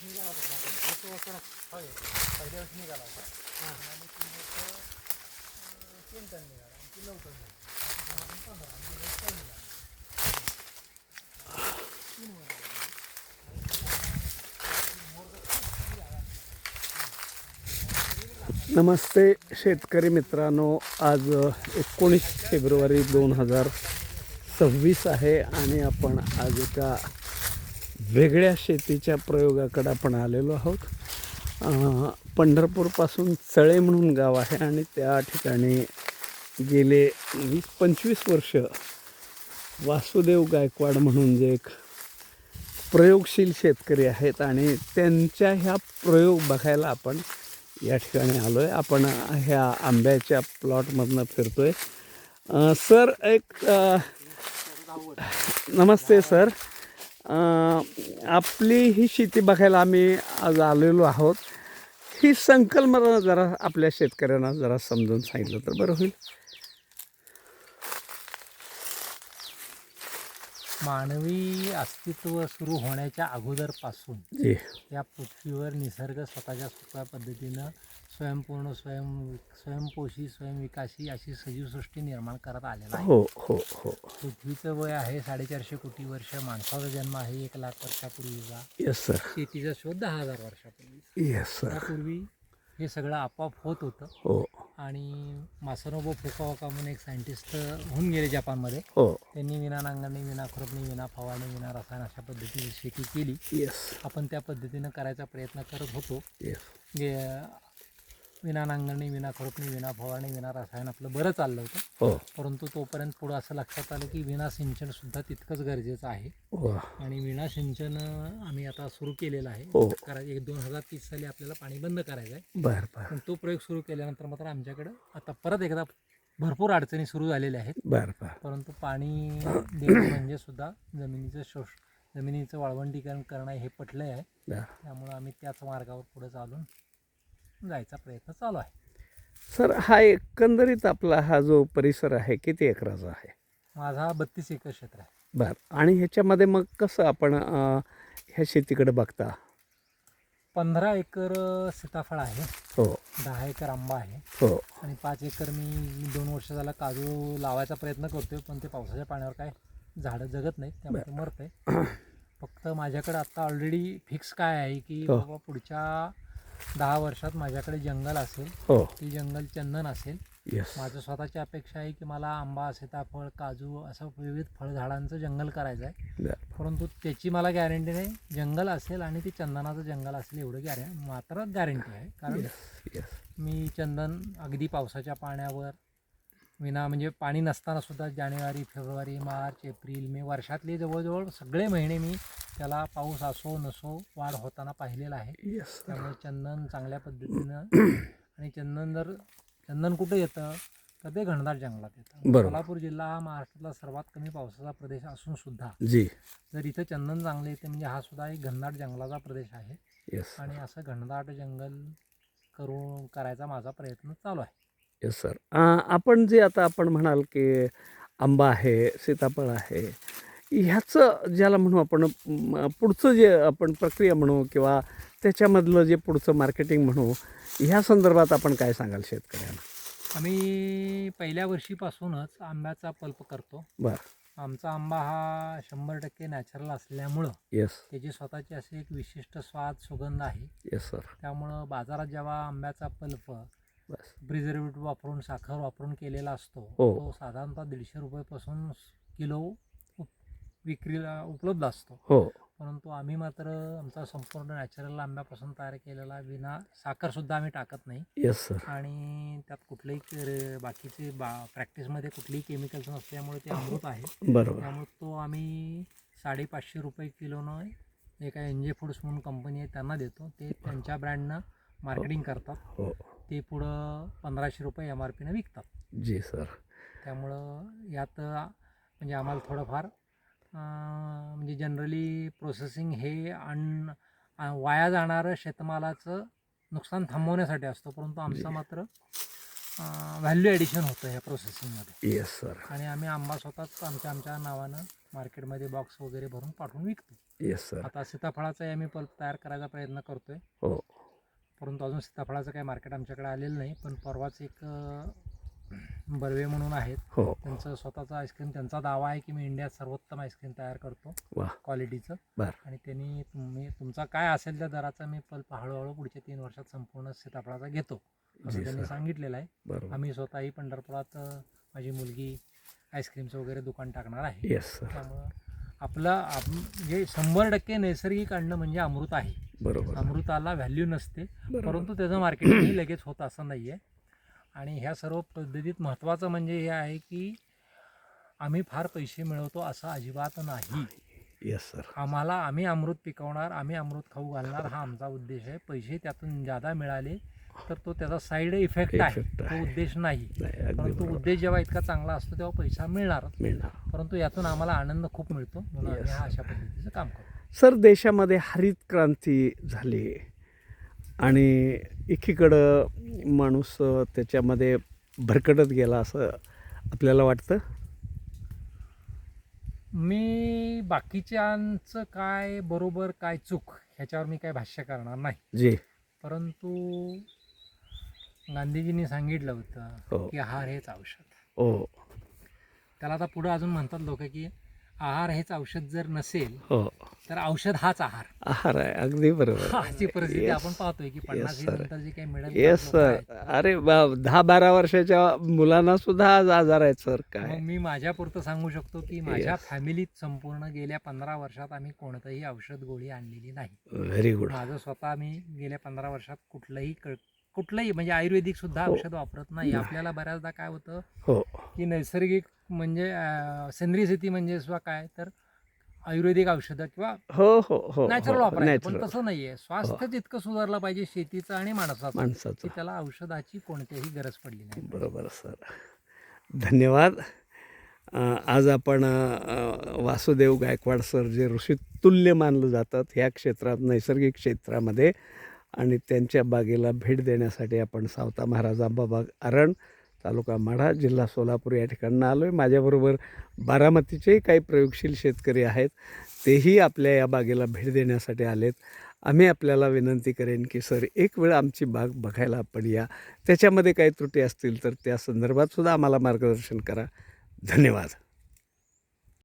निघाला होता आपण एक वर्ष होय पहिल्या वर्षी निघाला होता आणि 3 टन निघाला आणि ती 9 टन झाली आपण 15 आणि 4 निघाला 3 वर नमस्ते शेतकरी मित्रांनो, आज 19 फेब्रुवारी 2026 आहे आणि आपण आज एका वेगळ्या शेतीच्या प्रयोगाकडे आपण आलेलो आहोत. पंढरपूरपासून चळे म्हणून गाव आहे आणि त्या ठिकाणी गेले 20-25 वर्ष वासुदेव गायकवाड म्हणून जे एक प्रयोगशील शेतकरी आहेत आणि त्यांच्या ह्या प्रयोग बघायला आपण या ठिकाणी आलो आहे. आपण ह्या आंब्याच्या प्लॉटमधनं फिरतो आहे. सर नमस्ते सर, आपली ही शेती बघायला आम्ही आज आलेलो आहोत. ही संकल्पना जरा आपल्या शेतकऱ्यांना जरा समजून सांगितलं तर बरं होईल. मानवी अस्तित्व सुरू होण्याच्या अगोदरपासून जी या पृथ्वीवर निसर्ग स्वतःच्या सोप्या पद्धतीनं स्वयंपूर्ण स्वयंपोषी स्वयंविकासी अशी सजीवसृष्टी निर्माण करत आलेला आहे. हो हो हो. पृथ्वीचं वय आहे 450 कोटी वर्ष. माणसाचा जन्म आहे 1 लाख वर्षापूर्वीचा. Yes sir. शेतीचा शोध 10,000 वर्षापूर्वी. Yes sir. त्यापूर्वी हे सगळं आपोआप होत होतं. हो आणि मासानोबो फुकावाका म्हणून एक सायंटिस्ट होऊन गेले जपानमध्ये. हो. त्यांनी विना नांगरणी, विना खुरपणी, विना फवारणी, विना रसायन अशा पद्धतीची शेती केली. येस. आपण त्या पद्धतीनं करायचा प्रयत्न करत होतो. येस. विना नांगरणी, विना खुरपणी, विना फवारणी, विना रसायन आपलं बरं चाललं होतं. हो. परंतु तोपर्यंत पुढं असं लक्षात आलं की विना सिंचनसुद्धा तितकंच गरजेचं आहे. वा. आणि विना सिंचन आम्ही आता सुरू केलेलं आहे. हो. करायचं 2030 साली आपल्याला पाणी बंद करायचं आहे. बरं बरं पण तो प्रयोग सुरू केल्यानंतर मात्र आमच्याकडं आता परत एकदा भरपूर अडचणी सुरू झालेल्या आहेत. बरं बरं. परंतु पाणी देणं म्हणजे सुद्धा जमिनीचं वाळवंटीकरण करणं हे पटलं आहे. त्यामुळं आम्ही त्याच मार्गावर पुढे चालून जायचा प्रयत्न चालू आहे. सर, हा एकंदरीत आपला हा जो परिसर आहे किती एकराचा आहे? माझा 32 एकर क्षेत्र आहे. बरं. आणि ह्याच्यामध्ये मग कसं आपण ह्या शेतीकडे बघता? 15 एकर सीताफळ आहे. हो 10 एकर आंबा आहे. हो. आणि 5 एकर मी 2 वर्ष झाला काजू लावायचा प्रयत्न करतोय. पण ते पावसाच्या पाण्यावर काय झाडं जगत नाहीत, त्यामुळे ते मरतंय. फक्त माझ्याकडे आता ऑलरेडी फिक्स काय आहे की बाबा पुढच्या 10 वर्षात माझ्याकडे जंगल असेल. हो. ती जंगल चंदन असेल. येस. माझं स्वतःची अपेक्षा आहे की मला आंबा, सीताफळ, काजू असं विविध फळझाडांचं जंगल करायचं आहे. परंतु त्याची मला गॅरंटी नाही. जंगल असेल आणि ते चंदनाचं जंगल असेल एवढं मात्र गॅरंटी आहे. कारण मी चंदन अगदी पावसाच्या पाण्यावर म्हणजे पाणी नसताना सुद्धा जानेवारी, फेब्रुवारी, मार्च, एप्रिल, मे वर्षातले जवळजवळ सगळे महिने मी त्याला पाऊस असो नसो वाढ होताना पाहिलेला आहे. त्यामुळे चंदन चांगल्या पद्धतीनं आणि चंदन कुठे येतं तर ते घनदाट जंगलात येतं. सोलापूर जिल्हा हा महाराष्ट्रातला सर्वात कमी पावसाचा प्रदेश असून सुद्धा जर इथं चंदन चांगले येते म्हणजे हा सुद्धा एक घनदाट जंगलाचा प्रदेश आहे. आणि असं घनदाट जंगल करायचा माझा प्रयत्न चालू आहे. Yes sir. आपण जे आता आपण म्हणाल की आंबा आहे, सीताफळ आहे, ह्याचं ज्याला म्हणू आपण पुढचं जे आपण प्रक्रिया म्हणू किंवा त्याच्यामधलं जे पुढचं मार्केटिंग म्हणू, ह्या संदर्भात आपण काय सांगाल शेतकऱ्यांना? आम्ही पहिल्या वर्षीपासूनच आंब्याचा पल्प करतो. बरं. आमचा आंबा हा 100% नॅचरल असल्यामुळं येस. त्याची स्वतःची अशी एक विशिष्ट स्वाद सुगंध आहे. Yes sir. त्यामुळं बाजारात जेव्हा आंब्याचा पल्प प्रिझर्वेटिव्ह वापरून, साखर वापरून केलेला असतो, तो साधारणतः 150 रुपयेपासून किलो विक्रीला उपलब्ध असतो. हो. परंतु आम्ही मात्र आमचा संपूर्ण नॅचरल आंब्यापासून तयार केलेला, विना साखरसुद्धा आम्ही टाकत नाही. Yes sir. आणि त्यात कुठलंही बाकीचे प्रॅक्टिसमध्ये कुठलीही केमिकल्स नसल्यामुळे ते अमृत आहे. बरोबर. त्यामुळे तो आम्ही 550 रुपये किलोनं एका NJ फूड्स म्हणून कंपनी आहे त्यांना देतो. ते त्यांच्या ब्रँडनं मार्केटिंग करतात. हो. ते पुढं 1500 रुपये MRPनं विकतात. जी सर. त्यामुळं यात म्हणजे आम्हाला थोडंफार म्हणजे जनरली प्रोसेसिंग हे वाया जाणारं शेतमालाचं नुकसान थांबवण्यासाठी असतो. परंतु आमचं मात्र व्हॅल्यू ॲडिशन होतं ह्या प्रोसेसिंगमध्ये. Yes sir. आणि आम्ही आंबा स्वतःच आमच्या नावानं मार्केटमध्ये बॉक्स वगैरे भरून पाठवून विकतो. Yes sir. आता सीताफळाचाही आम्ही पल्प तयार करायचा प्रयत्न करतोय, हो परंतु अजून सीताफळाचं काही मार्केट आमच्याकडे आलेलं नाही. पण परवाच एक बर्वे म्हणून आहेत, हो. त्यांचं स्वतःचं आईस्क्रीम, त्यांचा दावा आहे की मी इंडियात सर्वोत्तम आईस्क्रीम तयार करतो वा. क्वालिटीचं. बर. आणि त्यांनी तुमचा काय असेल त्या दराचा मी पल्प हळूहळू पुढच्या 3 वर्षात संपूर्ण सीताफळाचा घेतो असं जी त्यांनी सर. सांगितलेलं आहे. बरोबर. आम्ही स्वतःही पंढरपुरात माझी मुलगी आईस्क्रीमचं वगैरे दुकान टाकणार आहे. Yes sir. त्यामुळं म्हणजे 100% नैसर्गिक अन्न म्हणजे अमृत आहे. बरोबर. अमृताला व्हॅल्यू नसते, बरोबर. परंतु त्याचं मार्केटिंगही लगेच होतं असं नाही आहे. आणि ह्या सर्व पद्धतीत महत्त्वाचं म्हणजे हे आहे की आम्ही फार पैसे मिळवतो असं अजिबात नाही. Yes sir. आम्ही अमृत पिकवणार, आम्ही अमृत खाऊ घालणार, हा आमचा उद्देश आहे. पैसे त्यातून जादा मिळाले तर तो त्याचा साईड इफेक्ट आहे, तो उद्देश नाही. परंतु उद्देश जेव्हा इतका चांगला असतो तेव्हा पैसा मिळणार, परंतु यातून आम्हाला आनंद खूप मिळतो, म्हणून आम्ही हा अशा पद्धतीचं काम करतो. सर, देशामध्ये हरित क्रांती झाली आणि एकीकडं माणूस त्याच्यामध्ये भरकटत गेला असं आपल्याला वाटतं? मी बाकीच्यांचं काय बरोबर काय चूक ह्याच्यावर मी काय भाष्य करणार नाही. जी. परंतु गांधीजींनी सांगितलं होतं की आहार हेच औषध. हो. त्याला आता पुढं अजून म्हणतात लोक की आहार हेच औषध जर नसेल हो तर औषध हाच आहार. आहार आहे. अगदी बरोबर. अशी परिस्थिती आपण पाहतोय की 50 नंतर जे काही मिळेल. Yes sir. अरे 10-12 वर्षाच्या मुलांना सुद्धा आज आजार आहेत सर. काय मी माझ्यापुरतं सांगू शकतो की माझ्या फॅमिलीत संपूर्ण गेल्या 15 वर्षात आम्ही कोणतंही औषध गोळी आणलेली नाही. Very good. माझं स्वतः मी गेल्या 15 वर्षात कुठलंही म्हणजे आयुर्वेदिक सुद्धा औषध वापरत नाही. आपल्याला बऱ्याचदा काय होतं की नैसर्गिक म्हणजे सेंद्रिय शेती म्हणजे काय तर आयुर्वेदिक औषधं किंवा नॅचरल वापरायचं, पण तसं नाहीये. स्वास्थ्य जितकं सुधारलं पाहिजे शेतीचं आणि माणसाचं की त्याला औषधाची कोणतीही गरज पडली नाही. बरोबर सर. धन्यवाद. आज आपण वासुदेव गायकवाड सर जे ऋषितुल्य मानलं जातात ह्या क्षेत्रात, नैसर्गिक क्षेत्रामध्ये, आणि त्यांच्या बागेला भेट देण्यासाठी आपण सावता महाराज आंबाबाग अरण, तालुका माढा, जिल्हा सोलापूर या ठिकाणी आलो आहे. माझ्याबरोबर बारामतीचेही काही प्रयोगशील शेतकरी आहेत, तेही आपल्या या बागेला भेट देण्यासाठी आलेत. आम्ही आपल्याला विनंती करेन की सर, एक वेळ आमची बाग बघायला आपण या. त्याच्यामध्ये काही त्रुटी असतील तर त्या संदर्भात सुद्धा आम्हाला मार्गदर्शन करा. धन्यवाद.